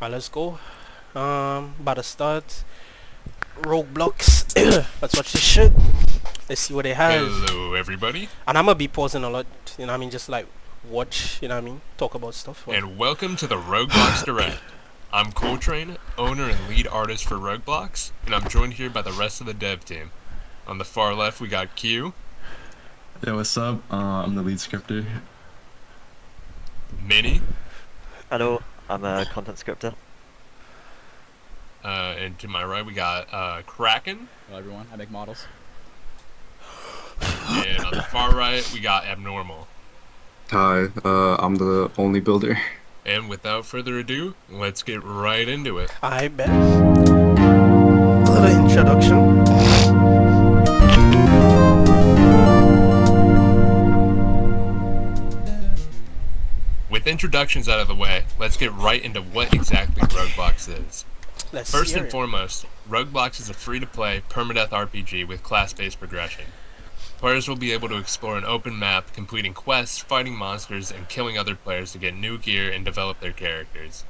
Alright, let's go. About to start. RogueBlox. Let's watch this shit. Let's see what they have. Hello, everybody. And I'm gonna be pausing a lot, you know what I mean? Just like watch, you know what I mean? Talk about stuff. And welcome to the RogueBlox Direct. I'm Coltrane, owner and lead artist for RogueBlox, and I'm joined here by the rest of the dev team. On the far left, we got Q. Yeah, what's up? I'm the lead scripter. Minnie. Hello, I'm a content scripter. And to my right, we got Kraken. Hello everyone, I make models. And on the far right, we got Abnormal. Hi, I'm the only builder. And without further ado, let's get right into it. I bet. A little introduction. With introductions out of the way, let's get right into what exactly RogueBlox is. First and foremost, RogueBlox is a free-to-play, permadeath RPG with class-based progression. Players will be able to explore an open map, completing quests, fighting monsters, and killing other players to get new gear and develop their characters.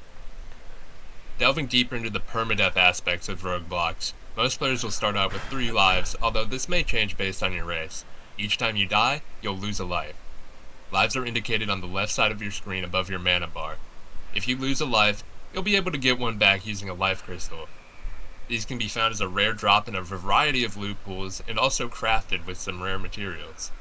Delving deeper into the permadeath aspects of RogueBlox, most players will start out with 3 lives, although this may change based on your race. Each time you die, you'll lose a life. Lives are indicated on the left side of your screen above your mana bar. If you lose a life, you'll be able to get one back using a life crystal. These can be found as a rare drop in a variety of loot pools and also crafted with some rare materials.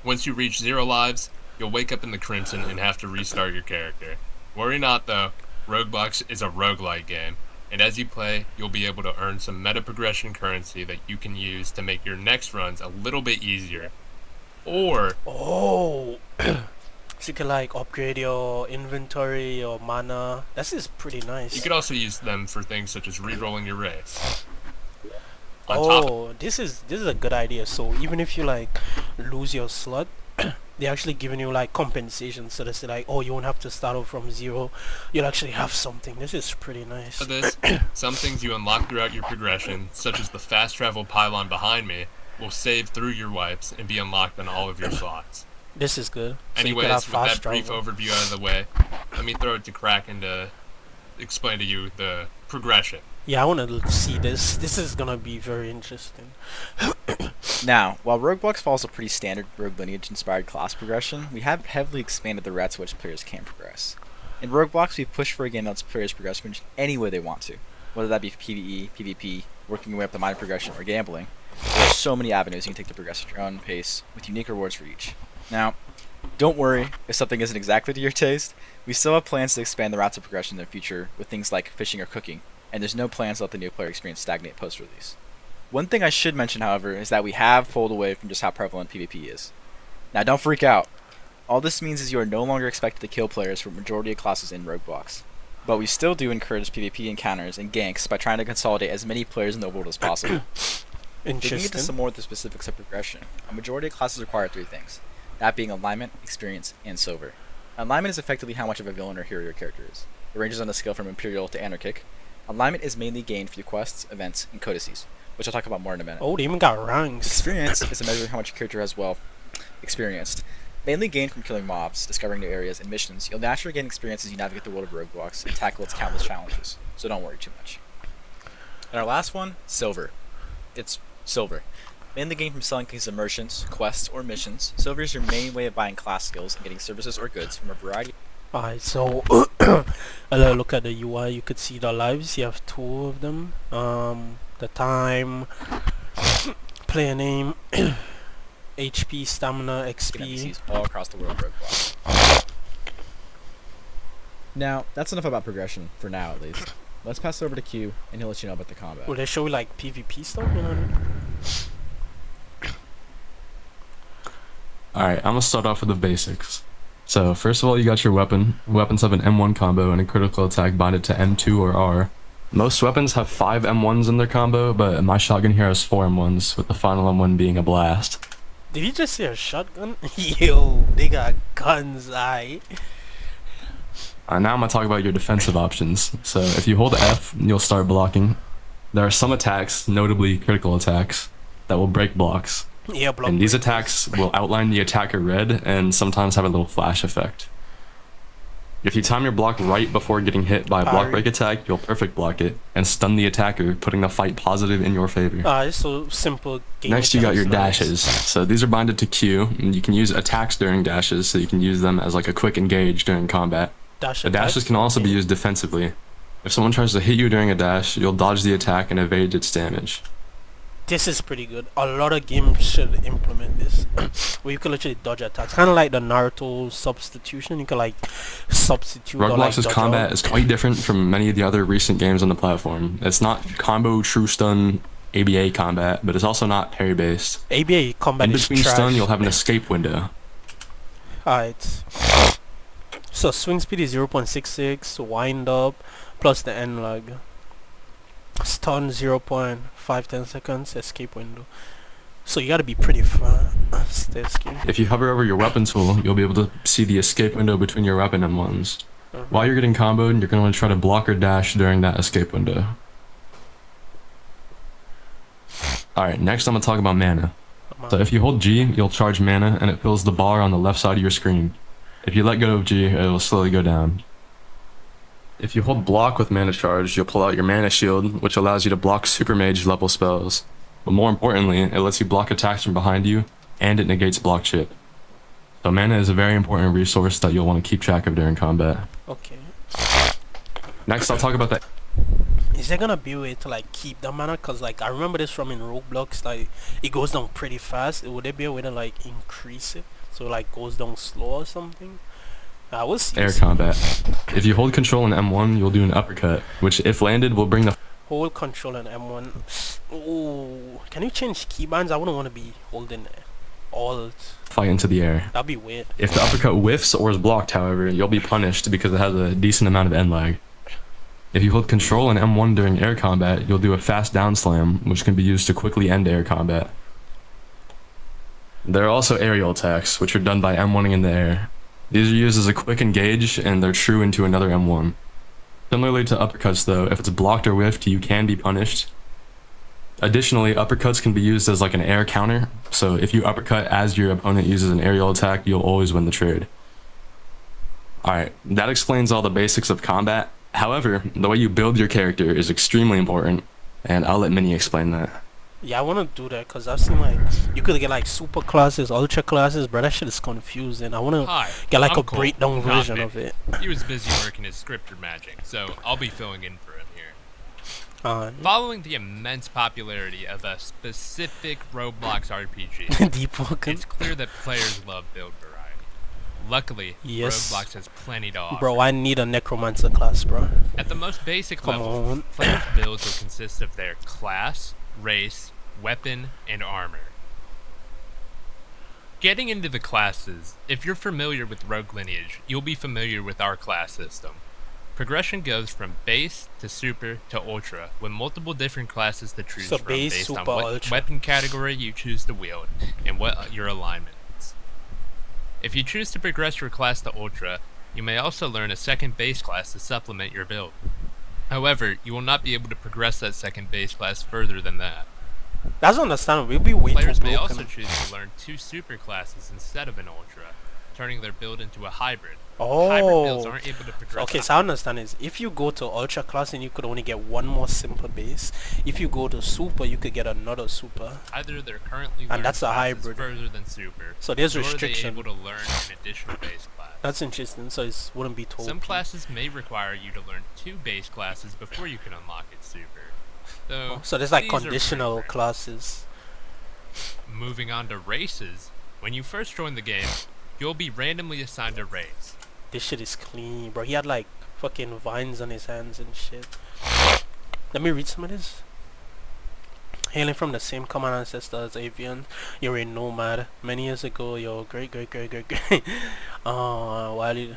Once you reach 0 lives, you'll wake up in the Crimson and have to restart your character. Worry not though, RogueBlox is a roguelike game, and as you play, you'll be able to earn some meta progression currency that you can use to make your next runs a little bit easier. Or So you can like upgrade your inventory, your mana. This is pretty nice. you could also use them for things such as rerolling your race. This is a good idea. So even if you like lose your slot, they're actually giving you like compensation. So they say like, oh, you won't have to start off from 0. You'll actually have something. This is pretty nice. For this, some things you unlock throughout your progression, such as the fast travel pylon behind me, will save through your wipes and be unlocked on all of your slots. This is good. So Anyways, with that brief overview out of the way, let me throw it to Kraken to explain to you the progression. Yeah, I want to see this. This is gonna be very interesting. Now, while RogueBlox follows a pretty standard Rogue Lineage-inspired class progression, we have heavily expanded the routes to which players can progress. In RogueBlox, we've pushed for a game that lets players progress any way they want to, whether that be PvE, PvP, working your way up the mine progression, or gambling. There are so many avenues you can take to progress at your own pace, with unique rewards for each. Now, don't worry if something isn't exactly to your taste. We still have plans to expand the routes of progression in the future with things like fishing or cooking, and there's no plans to let the new player experience stagnate post-release. One thing I should mention, however, is that we have pulled away from just how prevalent PvP is. Now, don't freak out. All this means is you are no longer expected to kill players for the majority of classes in RogueBlox. But we still do encourage PvP encounters and ganks by trying to consolidate as many players in the world as possible. Digging into some more of the specifics of progression, a majority of classes require 3 things. That being alignment, experience, and silver. Alignment is effectively how much of a villain or hero your character is. It ranges on a scale from Imperial to Anarchic. Alignment is mainly gained through quests, events, and codices, which I'll talk about more in a minute. Oh, they even got ranks. Experience is a measure of how much your character has experienced. Mainly gained from killing mobs, discovering new areas, and missions, you'll naturally gain experience as you navigate the world of RogueBlox and tackle its countless challenges, so don't worry too much. And our last one, silver. It's silver. Mainly gained from selling things to merchants, quests, or missions, silver is your main way of buying class skills and getting services or goods from a variety. Alright, so a little look at the UI. You could see the lives. You have 2 of them. The time, player name, HP, stamina, XP. All across the world of RogueBlox. Now, that's enough about progression, for now at least. Let's pass it over to Q, and he'll let you know about the combat. Will they show you like PvP stuff? You know what I mean? Alright, I'm gonna start off with the basics. So, first of all, you got your weapon. Weapons have an M1 combo and a critical attack binded to M2 or R. Most weapons have 5 M1s in their combo, but my shotgun here has 4 M1s, with the final M1 being a blast. Did you just say a shotgun? Yo, they got guns, aye. Now I'm gonna talk about your defensive options. So, if you hold F, you'll start blocking. There are some attacks, notably critical attacks, that will break blocks. Yeah, block And these break. attacks will outline the attacker red and sometimes have a little flash effect. If you time your block right before getting hit by a block break attack, you'll perfect block it and stun the attacker, putting the fight positive in your favor. It's so simple. Next, you got your dashes. So these are binded to Q, and you can use attacks during dashes, so you can use them as like a quick engage during combat. The dashes can also be used defensively. If someone tries to hit you during a dash, you'll dodge the attack and evade its damage. This is pretty good. A lot of games should implement this, where you can literally dodge attacks. Kind of like the Naruto substitution. You can like substitute. RogueBlox's combat is quite different from many of the other recent games on the platform. It's not combo, true stun, ABA combat, but it's also not parry based. ABA combat is trash. In between stun, you'll have an escape window. Alright. So swing speed is 0.66, wind up, plus the end lag. Stun 0.510 seconds, escape window. So you gotta be pretty fast. If you hover over your weapon tool, you'll be able to see the escape window between your weapon and ones. While you're getting comboed, you're gonna want to try to block or dash during that escape window. Alright, next I'm gonna talk about mana. So if you hold G, you'll charge mana and it fills the bar on the left side of your screen. If you let go of G, it will slowly go down. If you hold block with mana charge, you'll pull out your mana shield, which allows you to block super mage level spells. But more importantly, it lets you block attacks from behind you, and it negates block chip. So mana is a very important resource that you'll want to keep track of during combat. Okay. Next, I'll talk about that. Is there gonna be a way to like keep the mana? Cause like I remember this from in RogueBlox, like it goes down pretty fast. Would there be a way to like increase it so like goes down slow or something? I will see. Air combat. If you hold control in M1, you'll do an uppercut, which if landed will bring the hold control in M1. Oh, can you change keybinds? I wouldn't want to be holding alt. Fight into the air. That'd be weird. If the uppercut whiffs or is blocked, however, you'll be punished because it has a decent amount of end lag. If you hold control in M1 during air combat, you'll do a fast down slam, which can be used to quickly end air combat. There are also aerial attacks, which are done by M1ing in the air. These are used as a quick engage, and they're true into another M1. Similarly to uppercuts though, if it's blocked or whiffed, you can be punished. Additionally, uppercuts can be used as like an air counter, so if you uppercut as your opponent uses an aerial attack, you'll always win the trade. Alright, that explains all the basics of combat. However, the way you build your character is extremely important, and I'll let Minnie explain that. Yeah, I want to do that because I've seen like you could get like super classes, ultra classes, but that shit is confusing. I want to get like a breakdown version of it. He was busy working his scripter magic, so I'll be filling in for him here. Following the immense popularity of a specific RogueBlox RPG, it's clear that players love build variety. Luckily, RogueBlox has plenty to offer. Bro, I need a necromancer class, bro. At the most basic level, players' builds will consist of their class, race, weapon, and armor. Getting into the classes, if you're familiar with Rogue Lineage, you'll be familiar with our class system. Progression goes from base to super to ultra, with multiple different classes to choose from based on what weapon category you choose to wield and what your alignment is. If you choose to progress your class to ultra, you may also learn a second base class to supplement your build. However, you will not be able to progress that second base class further than that. That's understandable. We'll be way Players too may broken. also choose to learn 2 super classes instead of an ultra, turning their build into a hybrid. Hybrid builds aren't able to progress. Okay, so I understand is if you go to ultra class and you could only get one more simple base. If you go to super, you could get another super. Either they're currently and that's a hybrid further than super. So there's or restriction. Are they able to learn an additional base class. That's interesting. So it wouldn't be told. Some classes may require you to learn 2 base classes before you can unlock its super. So there's like conditional classes. Moving on to races, when you first join the game, you'll be randomly assigned a race. This shit is clean, bro. He had like fucking vines on his hands and shit. Let me read some of this. Hailing from the same common ancestor as Avian, you're a nomad. Many years ago, your great while you...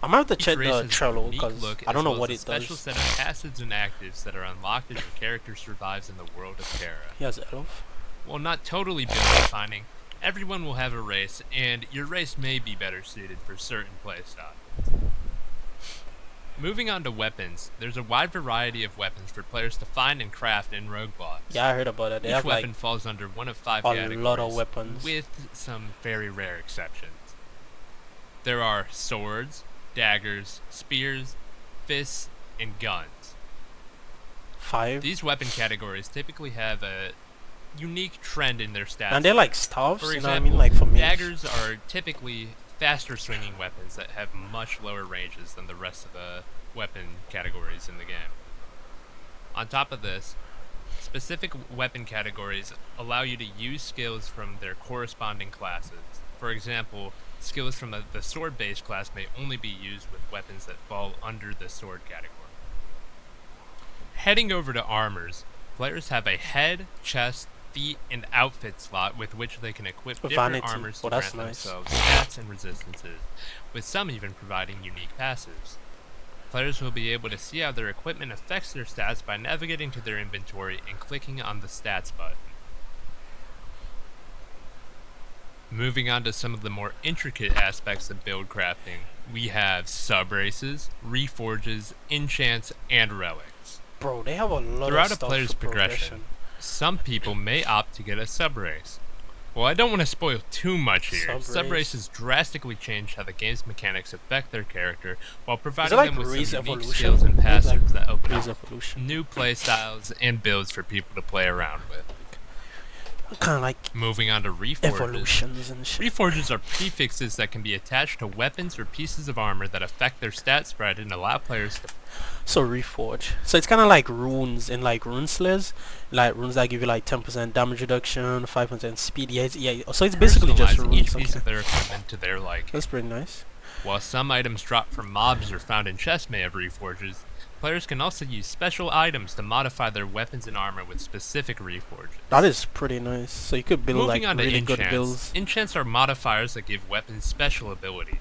I might have to check the Trello because I don't know what it does. Special set of passives and actives that are unlocked as your character survives in the world of Terra. He has elf. While not totally build defining, everyone will have a race, and your race may be better suited for certain playstyles. Moving on to weapons, there's a wide variety of weapons for players to find and craft in RogueBlox. Yeah, I heard about it. Each weapon falls under one of 5 categories, a lot of weapons, with some very rare exceptions. There are swords, daggers, spears, fists, and guns. 5. These weapon categories typically have a unique trend in their stats. And they're like staffs, For you know what I example, mean? Like for me. daggers are typically faster swinging weapons that have much lower ranges than the rest of the weapon categories in the game. On top of this, specific weapon categories allow you to use skills from their corresponding classes. For example, skills from the sword-based class may only be used with weapons that fall under the sword category. Heading over to armors, players have a head, chest, feet, and outfit slot with which they can equip different armors to grant themselves stats and resistances, with some even providing unique passives. Players will be able to see how their equipment affects their stats by navigating to their inventory and clicking on the stats button. Moving on to some of the more intricate aspects of build crafting, we have sub-races, reforges, enchants, and relics. Bro, they have a lot Throughout of a stuff player's for progression, some people may opt to get a sub-race. Well, I don't want to spoil too much here. Sub-races drastically change how the game's mechanics affect their character, while providing them with some unique skills and passives that open up new playstyles and builds for people to play around with. Kind of like moving on to reforges. Evolutions and shit. Reforges are prefixes that can be attached to weapons or pieces of armor that affect their stat spread and allow players to... So reforge. So it's kind of like runes in like rune slayers, like runes that give you like 10% damage reduction, 5% speed. Yeah, so it's basically just runes. Each piece of their equipment to their liking. That's pretty nice. While some items dropped from mobs or found in chests may have reforges, players can also use special items to modify their weapons and armor with specific reforges. That is pretty nice. So you could build Moving like on to really enchants. good builds. Enchants are modifiers that give weapons special abilities.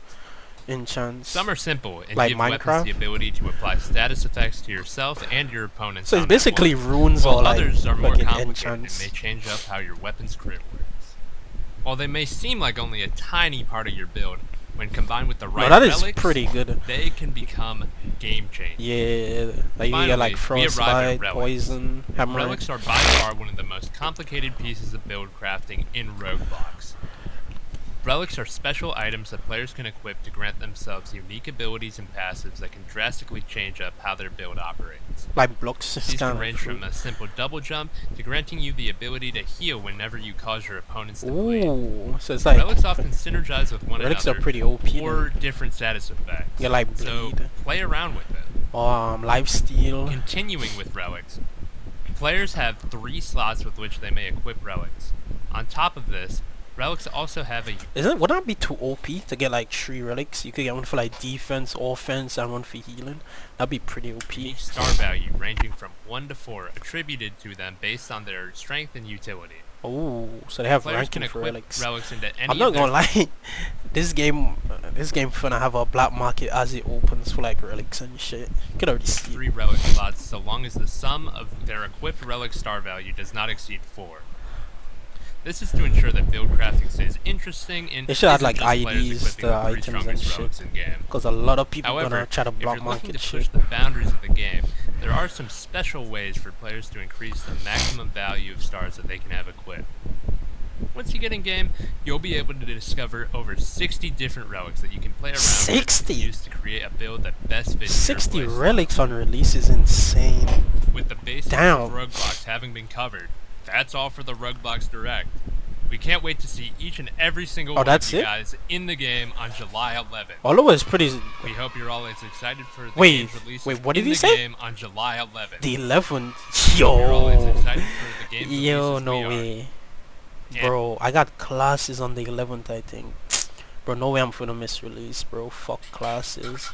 Enchants. Some are simple and like give Minecraft? weapons the ability to apply status effects to yourself and your opponents. So it's basically runes while or like others are more fucking complicated enchants. and may change up how your weapon's crit works. While they may seem like only a tiny part of your build, when combined with the right relics, pretty good. They can become game changers. Yeah, like Finally, you get like frostbite, poison, hammer. Relics are by far one of the most complicated pieces of build crafting in RogueBlox. Relics are special items that players can equip to grant themselves unique abilities and passives that can drastically change up how their build operates. Like blocks. These can range from a simple double jump to granting you the ability to heal whenever you cause your opponents to bleed. Ooh, so it's like relics often synergize with one relics another are pretty OP. or different status effects. You like bleed. So play around with it. Lifesteal. Continuing with relics, players have 3 slots with which they may equip relics. On top of this, relics also have a... Would that be too OP to get like 3 relics? You could get one for like defense, offense, and one for healing. That'd be pretty OP. Each star value ranging from 1 to 4 attributed to them based on their strength and utility. Oh, so they have players ranking can for equip relics. relics into any I'm not gonna lie, this game finna have a black market as it opens for like relics and shit. You could already see 3 relic slots so long as the sum of their equipped relic star value does not exceed 4. This is to ensure that build crafting stays interesting and they should add like isn't just IDs, the players equipping items and shit. relics in-game. Because a lot of people However, gonna try to if block you're looking market to push shit. the boundaries of the game, there are some special ways for players to increase the maximum value of stars that they can have equipped. Once you get in game, you'll be able to discover over 60 different relics that you can play around 60? with and use to create a build that best fits 60 your playstyle. relics on release is insane. With the basics Damn. of RogueBlox having been covered, that's all for the RogueBlox Direct. We can't wait to see each and every single one of you guys in the game on July 11th. All of it is pretty... We hope you're all as excited for the game's release what did in he the say? game on July 11th. The 11th? Hope you're all as Yo. excited for the game's release Yo, as no we are. way. Bro, I got classes on the 11th, I think. Bro, no way I'm gonna miss release, bro. Fuck classes.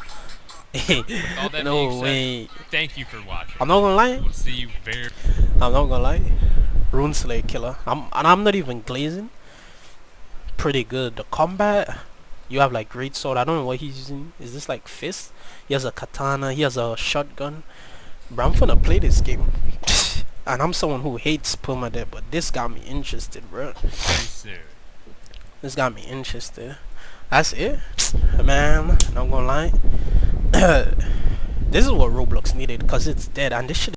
All that No being said, way. thank you for watching. I'm not gonna lie. We'll see you very... I'm not gonna lie. Rune Slayer killer. I'm not even glazing. Pretty good. The combat, you have like great sword. I don't know what he's using. Is this like fist? He has a katana. He has a shotgun. Bro, I'm finna play this game. And I'm someone who hates permadeath, but this got me interested, bro. very soon. This got me interested. That's it, man. Not gonna lie. This is what RogueBlox needed, cause it's dead, and this shit